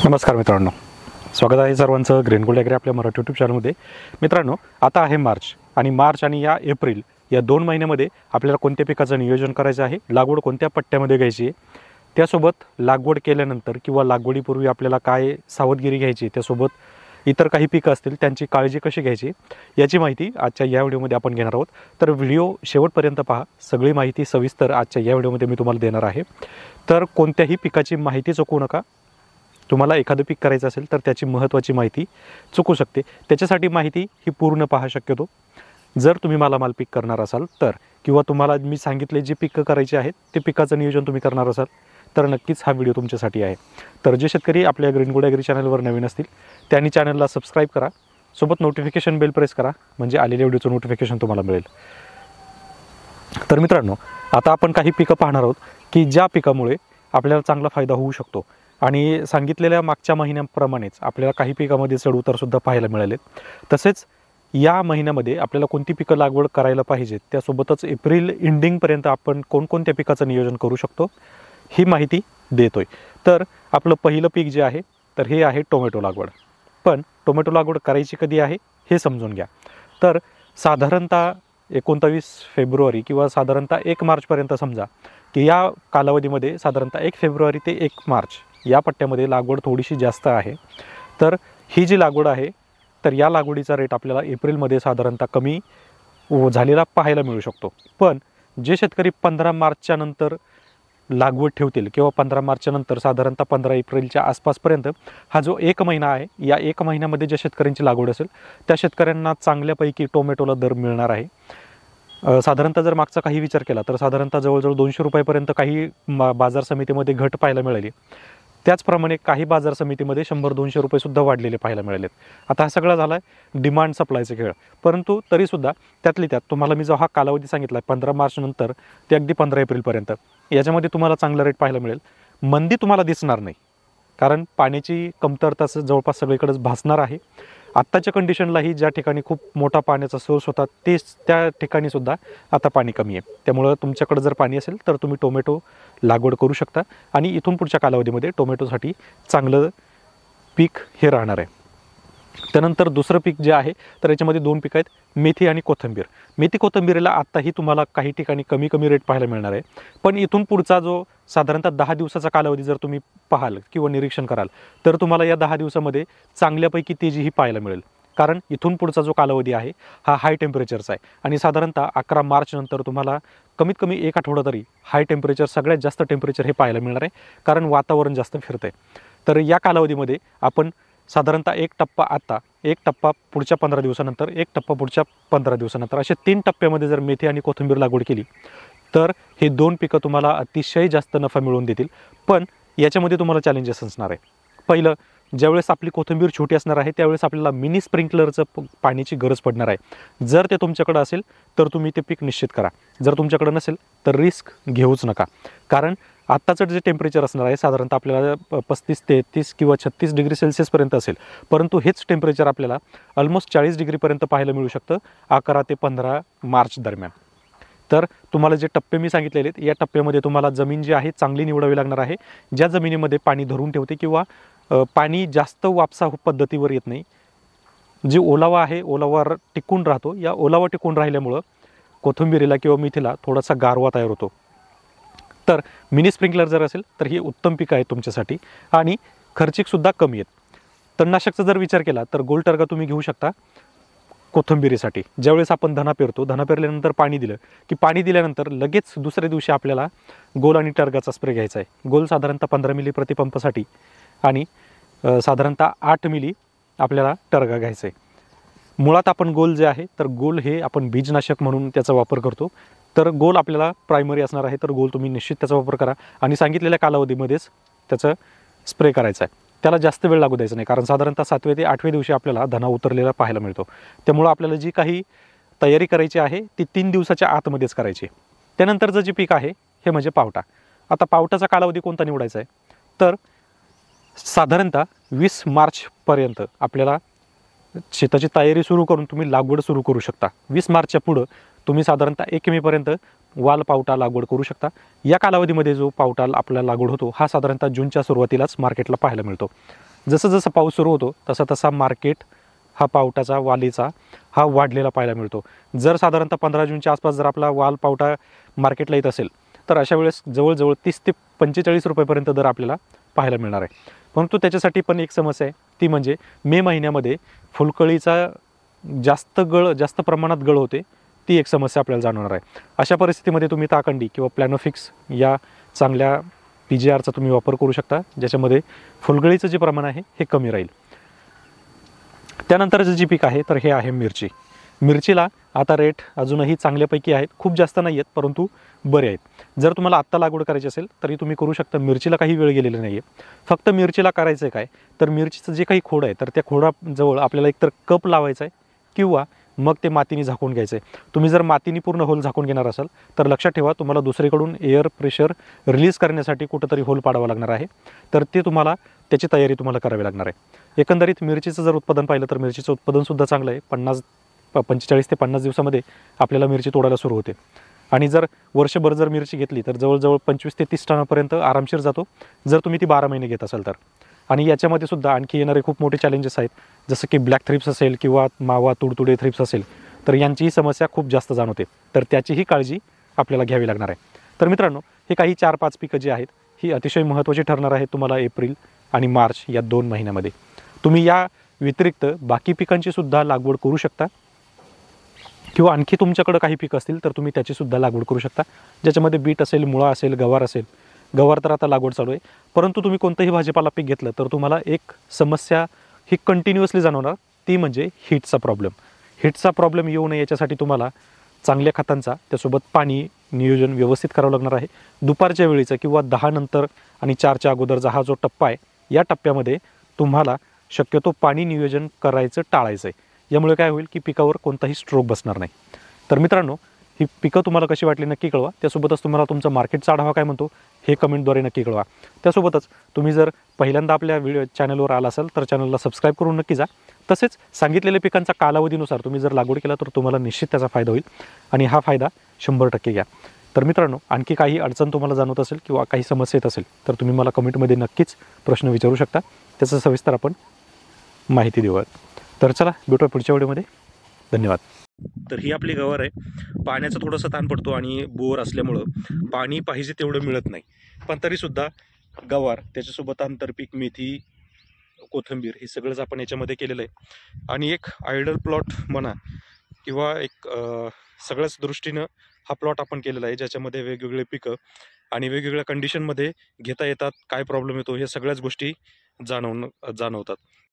नमस्कार मित्रांनो, स्वागत आहे सर्वांचं ग्रीन गोल्ड ॲग्री आपल्या मराठी यूट्यूब चॅनलमध्ये। मित्रांनो, आता आहे मार्च आणि या एप्रिल या 2 महिन्यामध्ये आपल्याला कोणत्या पिकाचं नियोजन करायचं आहे, लागवड कोणत्या पट्ट्यामध्ये घ्यायची आहे, त्यासोबत लागवड केल्यानंतर किंवा लागवडीपूर्वी आपल्याला काय सावधगिरी घ्यायची, त्यासोबत इतर काही पिकं असतील त्यांची काळजी कशी घ्यायची याची माहिती आजच्या या व्हिडिओमध्ये आपण घेणार आहोत। तर व्हिडिओ शेवटपर्यंत पहा, सगळी माहिती सविस्तर आजच्या या व्हिडिओमध्ये मी तुम्हाला देणार आहे। तर कोणत्याही पिकाची माहिती चुकवू नका। तुम्हाला एखादं पीक करायचं असेल तर त्याची महत्त्वाची माहिती चुकू शकते, त्याच्यासाठी माहिती ही पूर्ण पहा शक्यतो। जर तुम्ही मालामाल पीक करणार असाल तर किंवा तुम्हाला मी सांगितले जी पिकं करायची आहेत ते पिकाचं नियोजन तुम्ही करणार असाल तर नक्कीच हा व्हिडिओ तुमच्यासाठी आहे। तर जे शेतकरी आपल्या ग्रीन गोल्ड ॲग्री चॅनलवर नवीन असतील त्यांनी चॅनलला सबस्क्राईब करा, सोबत नोटिफिकेशन बेल प्रेस करा, म्हणजे आलेल्या व्हिडिओचं नोटिफिकेशन तुम्हाला मिळेल। तर मित्रांनो, आता आपण काही पिकं पाहणार आहोत की ज्या पिकामुळे आपल्याला चांगला फायदा होऊ शकतो आणि सांगितलेल्या मागच्या महिन्याप्रमाणेच आपल्याला काही पिकामध्ये चढउतारसुद्धा पाहायला मिळाले। तसेच या महिन्यामध्ये आपल्याला कोणती पिकं लागवड करायला पाहिजे, त्यासोबतच एप्रिल एंडिंगपर्यंत आपण कोणकोणत्या पिकाचं नियोजन करू शकतो ही माहिती देतोय। तर आपलं पहिलं पीक जे आहे तर हे आहे टोमॅटो लागवड। पण टोमॅटो लागवड करायची कधी आहे हे समजून घ्या। तर साधारणतः 29 फेब्रुवारी किंवा साधारणतः 1 मार्चपर्यंत समजा की या कालावधीमध्ये साधारणतः 1 फेब्रुवारी ते 1 मार्च या पट्ट्यामध्ये लागवड थोडीशी जास्त आहे। तर ही जी लागवड आहे तर या लागवडीचा रेट आपल्याला एप्रिलमध्ये साधारणतः कमी झालेला पाहायला मिळू शकतो। पण जे शेतकरी 15 मार्चच्या नंतर लागवड ठेवतील किंवा 15 मार्चच्या नंतर साधारणतः 15 एप्रिलच्या आसपासपर्यंत हा जो 1 महिना आहे, या 1 महिन्यामध्ये ज्या शेतकऱ्यांची लागवड असेल त्या शेतकऱ्यांना चांगल्यापैकी टोमॅटोला दर मिळणार आहे। साधारणतः जर मागचा काही विचार केला तर साधारणतः जवळजवळ 200 रुपयापर्यंत काही बाजार समितीमध्ये घट पाहायला मिळाली। त्याचप्रमाणे काही बाजार समितीमध्ये 100-200 रुपयेसुद्धा वाढलेले पाहायला मिळालेत। आता हा सगळा झाला आहे डिमांड सप्लायचा खेळ, परंतु तरीसुद्धा त्यातली त्यात तुम्हाला मी जो हा कालावधी सांगितला 15 मार्च नंतर ते अगदी 15 एप्रिलपर्यंत याच्यामध्ये तुम्हाला चांगला रेट पाहायला मिळेल। मंदी तुम्हाला दिसणार नाही, कारण पाण्याची कमतरता जवळपास सगळीकडेच भासणार आहे। आत्ताच्या कंडिशनलाही ज्या ठिकाणी खूप मोठा पाण्याचा सोर्स होता त्या ठिकाणी सुद्धा आता पाणी कमी आहे। त्यामुळे तुमच्याकडे जर पाणी असेल तर तुम्ही टोमॅटो लागवड करू शकता आणि इथून पुढच्या कालावधीमध्ये टोमॅटोसाठी चांगलं पीक हे राहणार आहे। त्यानंतर दुसरं पीक जे आहे तर याच्यामध्ये 2 पिकं आहेत, मेथी आणि कोथिंबीर। मेथी कोथिंबीरीला आत्ताही तुम्हाला काही ठिकाणी कमी रेट पाहायला मिळणार आहे, पण इथून पुढचा जो साधारणतः 10 दिवसाचा कालावधी जर तुम्ही पाहाल किंवा निरीक्षण कराल तर तुम्हाला या 10 दिवसामध्ये चांगल्यापैकी तेजीही पाहायला मिळेल। कारण इथून पुढचा जो कालावधी आहे हा हाय टेम्परेचरचा आहे आणि साधारणतः 11 मार्च नंतर तुम्हाला कमीत कमी 1 आठवडा तरी हाय टेम्परेचर, सगळ्यात जास्त टेम्परेचर हे पाहायला मिळणार आहे, कारण वातावरण जास्त फिरतं आहे। तर या कालावधीमध्ये आपण साधारणतः 1 टप्पा आता, 1 टप्पा पुढच्या 15 दिवसानंतर, 1 टप्पा पुढच्या 15 दिवसानंतर अशा 3 टप्प्यामध्ये जर मेथी आणि कोथिंबीर लागवड केली तर हे 2 पिकं तुम्हाला अतिशय जास्त नफा मिळवून देतील। पण याच्यामध्ये तुम्हाला चॅलेंजेस असणार आहे। पहिलं, ज्यावेळेस आपली कोथिंबीर छोटी असणार आहे त्यावेळेस आपल्याला मिनी स्प्रिंकलरचं पाण्याची गरज पडणार आहे। जर ते तुमच्याकडे असेल तर तुम्ही ते पीक निश्चित करा, जर तुमच्याकडे नसेल तर रिस्क घेऊच नका। कारण आत्ताचं जे टेम्परेचर असणार आहे साधारणतः आपल्याला 35, 33 किंवा 36 डिग्री सेल्सिअसपर्यंत असेल, परंतु हेच टेम्परेचर आपल्याला ऑलमोस्ट 40 डिग्रीपर्यंत पाहायला मिळू शकतं 11 ते 15 मार्च दरम्यान। तर तुम्हाला जे टप्पे मी सांगितलेले आहेत या टप्प्यामध्ये तुम्हाला जमीन जी आहे चांगली निवडावी लागणार आहे, ज्या जमिनीमध्ये पाणी धरून ठेवते किंवा पाणी जास्त वापसा पद्धतीवर येत नाही, जी ओलावा आहे ओलावा टिकून राहतो। या ओलावा टिकून राहिल्यामुळं कोथिंबीरीला किंवा मेथीला थोडासा गारवा तयार होतो। तर मिनी स्प्रिंकलर जर असेल तर ही उत्तम पीक आहे तुमच्यासाठी आणि खर्चिकसुद्धा कमी आहेत। तणनाशकचा जर विचार केला तर गोल्ड टर्गा तुम्ही घेऊ शकता कोथिंबीरीसाठी। ज्यावेळेस आपण धना पेरल्यानंतर पाणी दिलं की पाणी दिल्यानंतर लगेच दुसऱ्या दिवशी आपल्याला गोल आणि टर्गाचा स्प्रे घ्यायचा आहे। गोल साधारणतः 15 मिली प्रतिपंपासाठी आणि साधारणतः 8 मिली आपल्याला टर्गा घ्यायचं आहे। मुळात आपण गोल जे आहे तर गोल हे आपण बीजनाशक म्हणून त्याचा वापर करतो, तर गोल आपल्याला प्रायमरी असणार आहे, तर गोल तुम्ही निश्चित त्याचा वापर करा आणि सांगितलेल्या कालावधीमध्येच त्याचं स्प्रे करायचं आहे। त्याला जास्त वेळ लागू द्यायचा नाही, कारण साधारणतः 7व्या ते 8व्या दिवशी आपल्याला धना उतरलेला पाहायला मिळतो। त्यामुळं आपल्याला जी काही तयारी करायची आहे ती 3 दिवसाच्या आतमध्येच करायची। त्यानंतरचं जे पीक आहे हे म्हणजे पावटा। आता पावटाचा कालावधी कोणता निवडायचा आहे तर साधारणतः 20 मार्चपर्यंत आपल्याला शेताची तयारी सुरू करून तुम्ही लागवड सुरू करू शकता। 20 मार्चच्या पुढं तुम्ही साधारणतः 1 मेपर्यंत वाल पावटा लागवड करू शकता। या कालावधीमध्ये जो पावटा आपल्याला लागवड होतो हा साधारणतः जूनच्या सुरुवातीलाच मार्केटला पाहायला मिळतो। जसं जसं पाऊस सुरू होतो तसा तसा मार्केट हा पावटाचा वालीचा हा वाढलेला पाहायला मिळतो. जर साधारणतः 15 जूनच्या आसपास जर आपला वाल पावटा मार्केटला येत असेल तर अशा वेळेस जवळजवळ 30 ते 45 रुपयेपर्यंत दर आपल्याला पाहायला मिळणार आहे. परंतु त्याच्यासाठी पण एक समस्या आहे, ती म्हणजे मे महिन्यामध्ये फुलकळीचा जास्त प्रमाणात गळ होते, ती एक समस्या आपल्याला जाणवणार आहे. अशा परिस्थितीमध्ये तुम्ही ताकंडी किंवा प्लॅनोफिक्स या चांगल्या PGRचा तुम्ही वापर करू शकता, ज्याच्यामध्ये फुलगळीचं जे प्रमाण आहे हे कमी राहील. त्यानंतरचं जे पीक आहे तर हे आहे मिरची. मिरचीला आता रेट अजूनही चांगल्यापैकी आहेत, खूप जास्त नाही आहेत परंतु बरे आहेत. जर तुम्हाला आत्ता लागवड करायची असेल तरी तुम्ही करू शकता. मिरचीला काही वेळ गेलेला नाही आहे. फक्त मिरचीला करायचं आहे काय, तर मिरचीचं जे काही खोड आहे तर त्या खोडाजवळ आपल्याला एकतर कप लावायचा आहे किंवा मग ते मातीने झाकून घ्यायचं आहे. तुम्ही जर मातीने पूर्ण होल झाकून घेणार असाल तर लक्षात ठेवा, तुम्हाला दुसरीकडून एअर प्रेशर रिलीज करण्यासाठी कुठंतरी होल पाडावा लागणार आहे. तर ते तुम्हाला त्याची तयारी तुम्हाला करावी लागणार आहे. एकंदरीत मिरचीचं जर उत्पादन पाहिलं तर मिरचीचं उत्पादनसुद्धा चांगलं आहे. 45 ते 50 दिवसामध्ये आपल्याला मिरची तोडायला सुरू होते. आणि जर वर्षभर जर मिरची घेतली तर जवळजवळ 25 ते 30 टनापर्यंत आरामशीर जातो, जर तुम्ही ती 12 महिने घेत असाल तर. आणि याच्यामध्ये सुद्धा आणखी येणारे खूप मोठे चॅलेंजेस आहेत, जसं की ब्लॅक थ्रिप्स असेल किंवा मावा तुडतुडे थ्रिप्स असेल तर यांचीही समस्या खूप जास्त जाणवते. तर त्याचीही काळजी आपल्याला घ्यावी लागणार आहे. तर मित्रांनो, हे काही 4-5 पिकं जी आहेत ही अतिशय महत्त्वाची ठरणार आहेत तुम्हाला एप्रिल आणि मार्च या 2 महिन्यामध्ये. तुम्ही या व्यतिरिक्त बाकी पिकांची सुद्धा लागवड करू शकता किंवा आणखी तुमच्याकडे काही पिकं असतील तर तुम्ही त्याचीसुद्धा लागवड करू शकता, ज्याच्यामध्ये बीट असेल, मुळा असेल, गवार असेल. गवार तर आता लागवड चालू आहे, परंतु तुम्ही कोणतंही भाजीपाला पीक घेतलं तर तुम्हाला एक समस्या ही कंटिन्युअसली जाणवणार, ती म्हणजे हीटचा प्रॉब्लेम. हीटचा प्रॉब्लेम येऊ नये याच्यासाठी तुम्हाला चांगल्या खतांचा त्यासोबत पाणी नियोजन व्यवस्थित करावं लागणार आहे. दुपारच्या वेळीचं किंवा 10 नंतर आणि 4च्या अगोदरचा हा जो टप्पा आहे, या टप्प्यामध्ये तुम्हाला शक्यतो पाणी नियोजन करायचं टाळायचं आहे. यामुळे काय होईल की पिकावर कोणताही स्ट्रोक बसणार नाही. तर मित्रांनो, ही पिकं तुम्हाला कशी वाटली नक्की कळवा. त्यासोबतच तुम्हाला तुमचा मार्केटचा आढावा काय म्हणतो हे कमेंटद्वारे नक्की कळवा. त्यासोबतच तुम्ही जर पहिल्यांदा आपल्या चॅनलवर आला असाल तर चॅनलला सबस्क्राईब करून नक्की जा. तसेच सांगितलेल्या पिकांचा कालावधीनुसार तुम्ही जर लागवड केला तर तुम्हाला निश्चित त्याचा फायदा होईल आणि हा फायदा 100% घ्या. तर मित्रांनो, आणखी काही अडचण तुम्हाला जाणवत असेल किंवा काही समस्या येत असेल तर तुम्ही मला कमेंटमध्ये नक्कीच प्रश्न विचारू शकता. त्याचं सविस्तर आपण माहिती देऊयात. तर चला, भेटूया पुढच्या व्हिडिओमध्ये. धन्यवाद. तर ही आपली गवार आहे. पाण्याचा थोडासा ताण पडतो आणि बोर असल्यामुळं पाणी पाहिजे तेवढं मिळत नाही, पण तरीसुद्धा गवार, त्याच्यासोबत आंतरपीक मेथी, कोथिंबीर हे सगळंच आपण याच्यामध्ये केलेलं आहे. आणि एक आयडल प्लॉट म्हणा किंवा एक सगळ्याच दृष्टीनं हा प्लॉट आपण केलेला आहे, ज्याच्यामध्ये वेगवेगळे पिकं आणि वेगवेगळ्या कंडिशनमध्ये घेता येतात, काय प्रॉब्लेम येतो हे सगळ्याच गोष्टी जाणवतात.